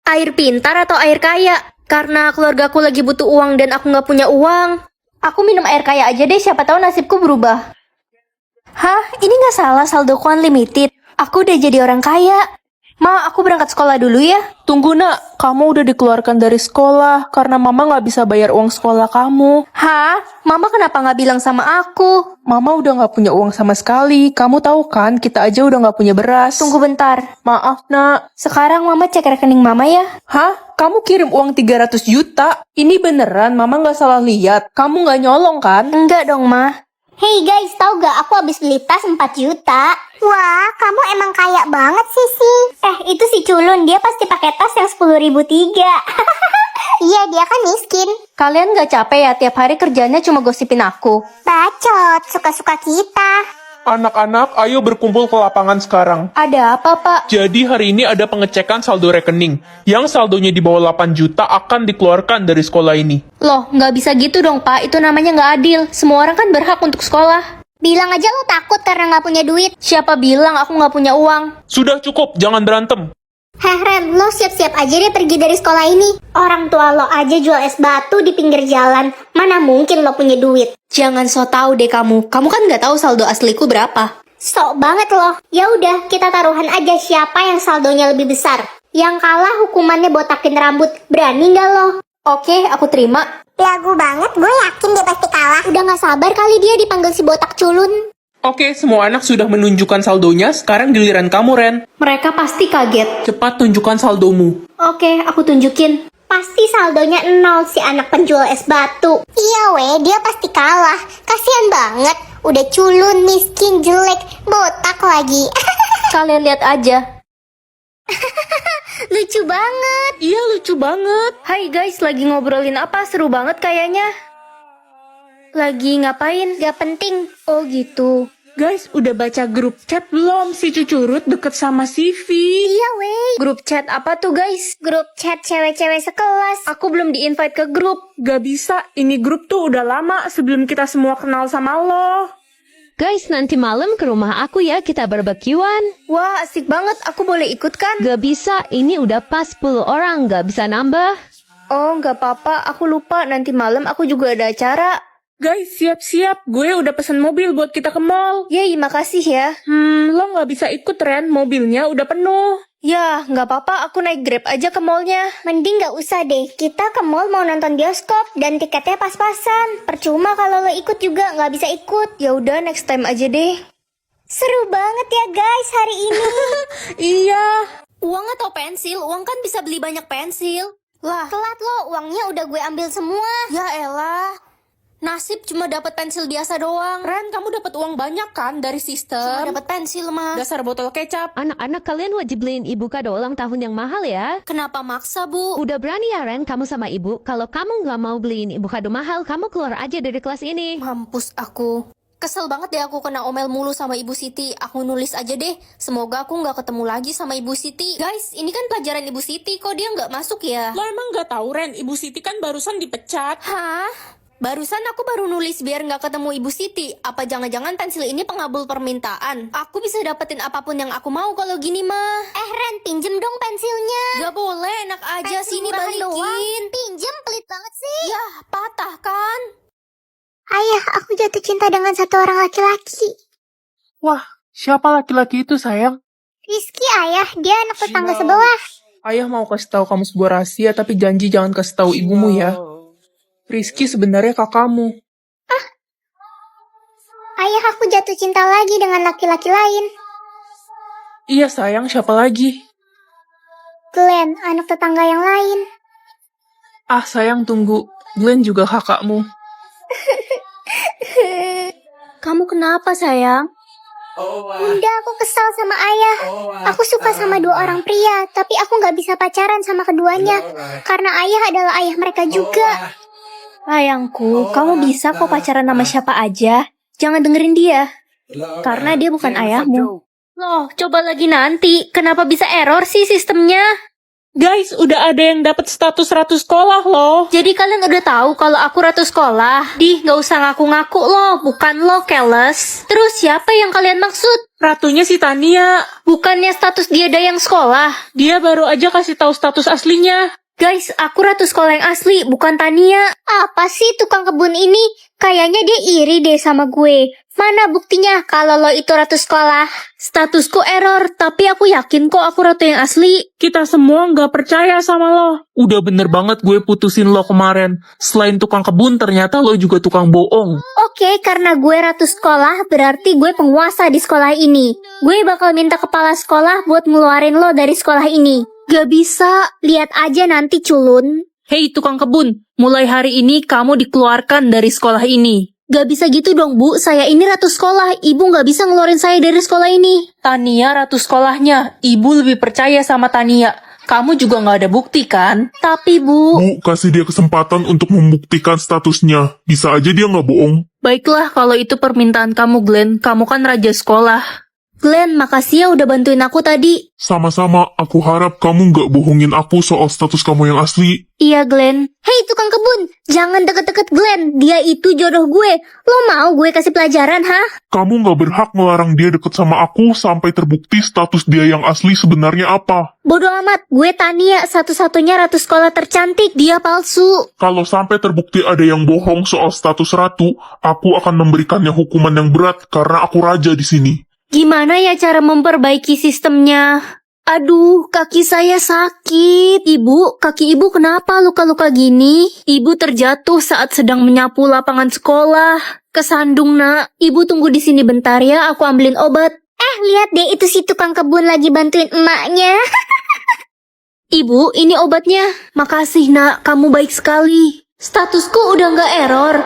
Air pintar atau air kaya? Karena keluargaku lagi butuh uang dan aku nggak punya uang. Aku minum air kaya aja deh, siapa tahu nasibku berubah. Hah? Ini nggak salah, saldoku unlimited. Aku udah jadi orang kaya. Ma, aku berangkat sekolah dulu ya. Tunggu nak, kamu udah dikeluarkan dari sekolah karena mama nggak bisa bayar uang sekolah kamu. Hah? Mama kenapa nggak bilang sama aku? Mama udah nggak punya uang sama sekali. Kamu tahu kan, kita aja udah nggak punya beras. Tunggu bentar. Maaf nak. Sekarang mama cek rekening mama ya. Hah? Kamu kirim uang 300 juta? Ini beneran, mama nggak salah lihat. Kamu nggak nyolong kan? Enggak dong, Ma. Hey guys, tau gak aku habis beli tas 4 juta? Wah, kamu emang kaya banget sih. Itu si Culun, dia pasti pakai tas yang 10.003. Iya, dia kan miskin. Kalian nggak capek ya tiap hari kerjanya cuma gosipin aku? Bacot, suka-suka kita. Anak-anak, ayo berkumpul ke lapangan sekarang. Ada apa, Pak? Jadi hari ini ada pengecekan saldo rekening. Yang saldonya di bawah 8 juta akan dikeluarkan dari sekolah ini. Loh, nggak bisa gitu dong, Pak. Itu namanya nggak adil. Semua orang kan berhak untuk sekolah. Bilang aja lo takut karena gak punya duit. Siapa bilang aku nggak punya uang? Sudah cukup, jangan berantem. Heh Ren, lo siap-siap aja deh pergi dari sekolah ini. Orang tua lo aja jual es batu di pinggir jalan. Mana mungkin lo punya duit? Jangan so tau deh kamu. Kamu kan nggak tahu saldo asliku berapa. Sok banget loh. Ya udah, kita taruhan aja siapa yang saldonya lebih besar. Yang kalah hukumannya botakin rambut. Berani nggak lo? Oke, aku terima. Lagu banget, gue yakin dia pasti kalah. Udah gak sabar kali dia dipanggil si botak culun. Oke, semua anak sudah menunjukkan saldonya. Sekarang giliran kamu, Ren. Mereka pasti kaget. Cepat tunjukkan saldomu. Oke, aku tunjukin. Pasti saldonya 0 si anak penjual es batu. Iya weh, dia pasti kalah. Kasian banget. Udah culun, miskin, jelek, botak lagi. Kalian lihat aja. Lucu banget. Iya, lucu banget. Hai guys, lagi ngobrolin apa? Seru banget kayaknya. Lagi ngapain? Gak penting. Oh gitu. Guys, udah baca grup chat belum? Si Cucurut deket sama Sivi. Iya weh. Grup chat apa tuh guys? Grup chat cewek-cewek sekelas. Aku belum di-invite ke grup. Gak bisa, ini grup tuh udah lama sebelum kita semua kenal sama lo. Guys, nanti malam ke rumah aku ya, kita barbekyuan. Wah, asik banget. Aku boleh ikut kan? Gak bisa, ini udah pas 10 orang, gak bisa nambah. Oh, nggak apa-apa. Aku lupa. Nanti malam aku juga ada acara. Guys, siap-siap. Gue udah pesen mobil buat kita ke mall. Yeay, makasih ya. Lo gak bisa ikut, Ren. Mobilnya udah penuh. Ya, nggak apa-apa. Aku naik Grab aja ke mallnya. Mending gak usah deh. Kita ke mall mau nonton bioskop dan tiketnya pas-pasan. Percuma kalau lo ikut juga gak bisa ikut. Ya udah, next time aja deh. Seru banget ya guys hari ini. Iya. Uang atau pensil? Uang kan bisa beli banyak pensil. Lah, Telat lo, uangnya udah gue ambil semua. ya elah. Nasib cuma dapat pensil biasa doang. Ren, kamu dapat uang banyak kan dari Cuma sistem? dapat pensil mah. Dasar botol kecap. Anak-anak kalian wajib beliin ibu kado ulang tahun yang mahal ya. Kenapa maksa, Bu? Udah berani ya Ren, kamu sama ibu. Kalau kamu gak mau beliin ibu kado mahal, kamu keluar aja dari kelas ini. Mampus aku. Kesel banget deh aku kena omel mulu sama Ibu Siti. Aku nulis aja deh. Semoga aku nggak ketemu lagi sama Ibu Siti. Guys, ini kan pelajaran Ibu Siti. Kok dia nggak masuk ya? Lo emang gak tahu, Ren? Ibu Siti kan barusan dipecat. Hah? Barusan aku baru nulis biar nggak ketemu Ibu Siti. Apa jangan-jangan pensil ini pengabul permintaan? Aku bisa dapetin apapun yang aku mau kalau gini mah. Ren, pinjem dong pensilnya. Gak boleh, enak aja Pensil sini murahan doang. balikin. Pinjem, pelit banget sih. Yah, patah kan? Ayah, aku jatuh cinta dengan satu orang laki-laki. Wah, siapa laki-laki itu, sayang? Rizky ayah, dia anak tetangga sebelah. Ayah mau kasih tahu kamu sebuah rahasia, tapi janji jangan kasih tahu ibumu ya. Rizky sebenarnya kakakmu. Ayah, aku jatuh cinta lagi dengan laki-laki lain. Iya sayang, siapa lagi? Glenn, anak tetangga yang lain. Ah sayang, tunggu. Glenn juga kakakmu. Kamu kenapa sayang? Bunda, aku kesal sama ayah. Aku suka sama dua orang pria, tapi aku gak bisa pacaran sama keduanya. Karena ayah adalah ayah mereka juga. Sayangku, kamu bisa kok pacaran sama siapa aja. Jangan dengerin dia. Karena dia bukan ayahmu. Loh, coba lagi nanti. Kenapa bisa error sih sistemnya? Guys, udah ada yang dapat status ratu sekolah loh. Jadi kalian udah tahu kalau aku ratu sekolah? Nggak usah ngaku-ngaku loh, bukan lo, keles. Terus siapa yang kalian maksud? Ratunya si Tania. Bukannya status dia dayang sekolah? Dia baru aja kasih tahu status aslinya. Guys, aku ratu sekolah yang asli, bukan Tania. Apa sih tukang kebun ini? Kayaknya dia iri deh sama gue. Mana buktinya kalau lo itu ratu sekolah? Statusku error, tapi aku yakin kok aku ratu yang asli. Kita semua nggak percaya sama lo. Udah bener banget gue putusin lo kemarin. Selain tukang kebun, ternyata lo juga tukang bohong. Oke, karena gue ratu sekolah, berarti gue penguasa di sekolah ini. Gue bakal minta kepala sekolah buat ngeluarin lo dari sekolah ini. Gak bisa. Lihat aja nanti, culun. Hei tukang kebun, mulai hari ini kamu dikeluarkan dari sekolah ini. Gak bisa gitu dong, Bu. Saya ini ratu sekolah. Ibu gak bisa ngeluarin saya dari sekolah ini. Tania ratu sekolahnya. Ibu lebih percaya sama Tania. Kamu juga nggak ada bukti kan? Tapi, Bu... Bu, kasih dia kesempatan untuk membuktikan statusnya. Bisa aja dia nggak bohong. Baiklah kalau itu permintaan kamu Glenn. Kamu kan raja sekolah. Glenn, makasih ya udah bantuin aku tadi. Sama-sama, aku harap kamu nggak bohongin aku soal status kamu yang asli. Iya, Glenn. Hei tukang kebun, jangan deket-deket Glenn. Dia itu jodoh gue. Lo mau gue kasih pelajaran, hah? Kamu nggak berhak ngelarang dia deket sama aku sampai terbukti status dia yang asli sebenarnya apa. Bodoh amat, gue Tania, satu-satunya ratu sekolah tercantik. Dia palsu. Kalau sampai terbukti ada yang bohong soal status ratu, aku akan memberikannya hukuman yang berat karena aku raja di sini. Gimana ya cara memperbaiki sistemnya? Aduh, kaki saya sakit. Ibu, kaki ibu kenapa luka-luka gini? Ibu terjatuh saat sedang menyapu lapangan sekolah. Kesandung, Nak. Ibu tunggu di sini bentar ya, aku ambilin obat. Lihat deh, itu si tukang kebun lagi bantuin emaknya. Ibu, ini obatnya. Makasih, Nak. Kamu baik sekali. Statusku udah nggak error.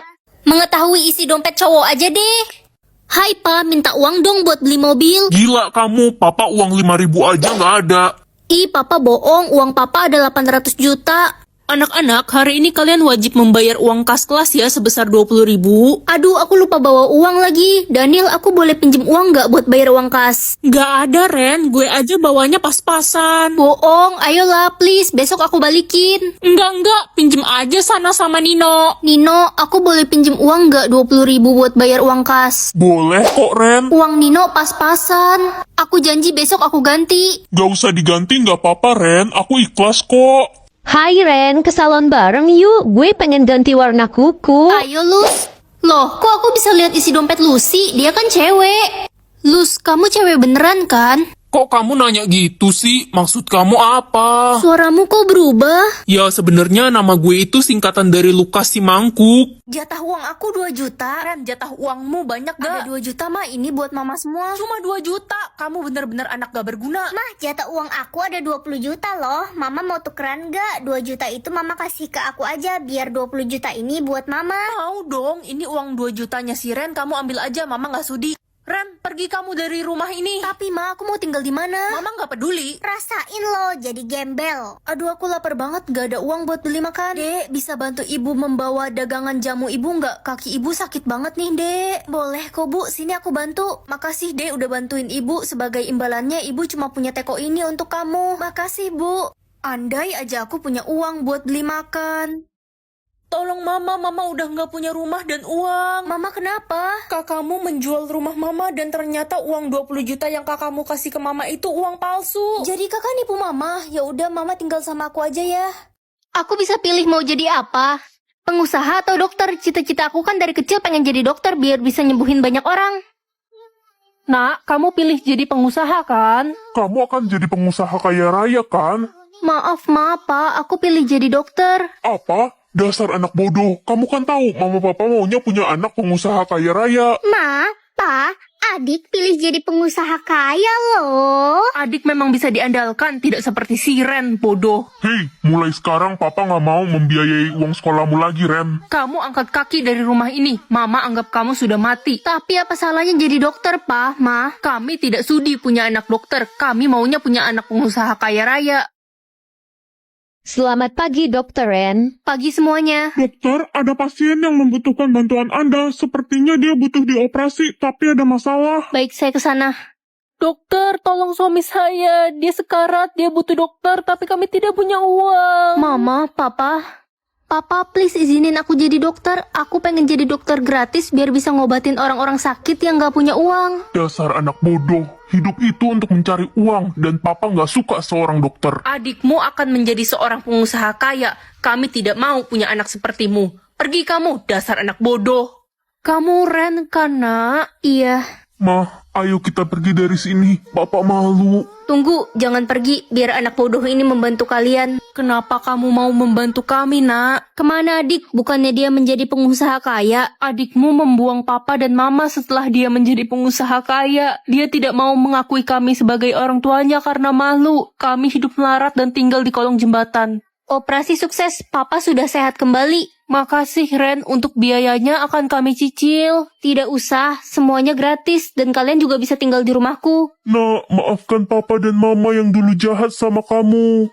Mengetahui isi dompet cowok aja deh. Hai, Pa. Minta uang dong buat beli mobil. Gila kamu, papa uang 5.000 aja nggak ada. Ih, Papa bohong. Uang Papa ada 800 juta. Anak-anak, hari ini kalian wajib membayar uang kas kelas ya sebesar 20.000. Aduh, aku lupa bawa uang lagi. Daniel, aku boleh pinjem uang nggak buat bayar uang kas? Nggak ada Ren, gue aja bawanya pas-pasan. Bohong, ayolah please. Besok aku balikin. Enggak, pinjem aja sana sama Nino. Nino, aku boleh pinjem uang nggak 20.000 buat bayar uang kas? Boleh kok Ren. Uang Nino pas-pasan. Aku janji besok aku ganti. Gak usah diganti nggak apa-apa Ren, aku ikhlas kok. Hai Ren, ke salon bareng yuk. Gue pengen ganti warna kuku. Ayo, Lus. Loh, kok aku bisa lihat isi dompet Lucy? Dia kan cewek. Lus, kamu cewek beneran kan? Kok kamu nanya gitu sih? Maksud kamu apa? Suaramu kok berubah? Ya sebenarnya nama gue itu singkatan dari Lukas si Mangkuk. Jatah uang aku 2 juta. Ren, jatah uangmu banyak Ada gak? 2 juta mah, ini buat mama semua. Cuma 2 juta. Kamu bener-bener anak gak berguna. Mah, jatah uang aku ada 20 juta loh. Mama mau tukeran gak? 2 juta itu mama kasih ke aku aja, biar 20 juta ini buat mama. Mau dong, ini uang 2 jutanya si Ren. Kamu ambil aja, mama gak sudi. Ren, pergi kamu dari rumah ini. Tapi Ma, aku mau tinggal di mana? Mama gak peduli. Rasain lo jadi gembel. Aduh, aku lapar banget, gak ada uang buat beli makan. Dek, bisa bantu ibu membawa dagangan jamu ibu nggak? Kaki ibu sakit banget nih, Dek. Boleh kok, Bu. Sini aku bantu. Makasih, Dek, udah bantuin ibu. Sebagai imbalannya, ibu cuma punya teko ini untuk kamu. Makasih, Bu. Andai aja aku punya uang buat beli makan. Tolong mama udah gak punya rumah dan uang. Mama kenapa? Kakakmu menjual rumah mama dan ternyata uang 20 juta yang kakakmu kasih ke mama itu uang palsu. Jadi kakak nipu Mama. Ya udah, Mama tinggal sama aku aja ya. Aku bisa pilih mau jadi apa? Pengusaha atau dokter? Cita-cita aku kan dari kecil pengen jadi dokter biar bisa nyembuhin banyak orang. Nak, kamu pilih jadi pengusaha kan? Kamu akan jadi pengusaha kaya raya kan? Maaf, Ma, Pak. Aku pilih jadi dokter. Apa? Dasar anak bodoh. Kamu kan tahu mama papa maunya punya anak pengusaha kaya raya. Ma, Pa, adik pilih jadi pengusaha kaya loh. Adik memang bisa diandalkan, tidak seperti si Ren, bodoh. Hei, mulai sekarang papa nggak mau membiayai uang sekolahmu lagi, Ren. Kamu angkat kaki dari rumah ini. Mama anggap kamu sudah mati. Tapi apa salahnya jadi dokter, Pa, Ma? Kami tidak sudi punya anak dokter. Kami maunya punya anak pengusaha kaya raya. Selamat pagi Dokter Ren. Pagi semuanya. Dokter, ada pasien yang membutuhkan bantuan Anda. Sepertinya dia butuh dioperasi, tapi ada masalah. Baik, saya ke sana. Dokter, tolong suami saya. Dia sekarat, dia butuh dokter, tapi kami tidak punya uang. Mama, Papa. Papa, please izinin aku jadi dokter. Aku pengen jadi dokter gratis biar bisa ngobatin orang-orang sakit yang gak punya uang. Dasar anak bodoh. Hidup itu untuk mencari uang, dan papa nggak suka seorang dokter. Adikmu akan menjadi seorang pengusaha kaya. Kami tidak mau punya anak sepertimu. Pergi kamu, dasar anak bodoh. Kamu Ren kan, Nak? Iya. Ma, ayo kita pergi dari sini. Papa malu. Tunggu, jangan pergi, biar anak bodoh ini membantu kalian. Kenapa kamu mau membantu kami, Nak? Kemana adik? Bukannya dia menjadi pengusaha kaya? Adikmu membuang papa dan mama setelah dia menjadi pengusaha kaya. Dia tidak mau mengakui kami sebagai orang tuanya karena malu. Kami hidup melarat dan tinggal di kolong jembatan. Operasi sukses, papa sudah sehat kembali. Makasih Ren, untuk biayanya akan kami cicil. Tidak usah, semuanya gratis dan kalian juga bisa tinggal di rumahku. Nak, maafkan papa dan mama yang dulu jahat sama kamu.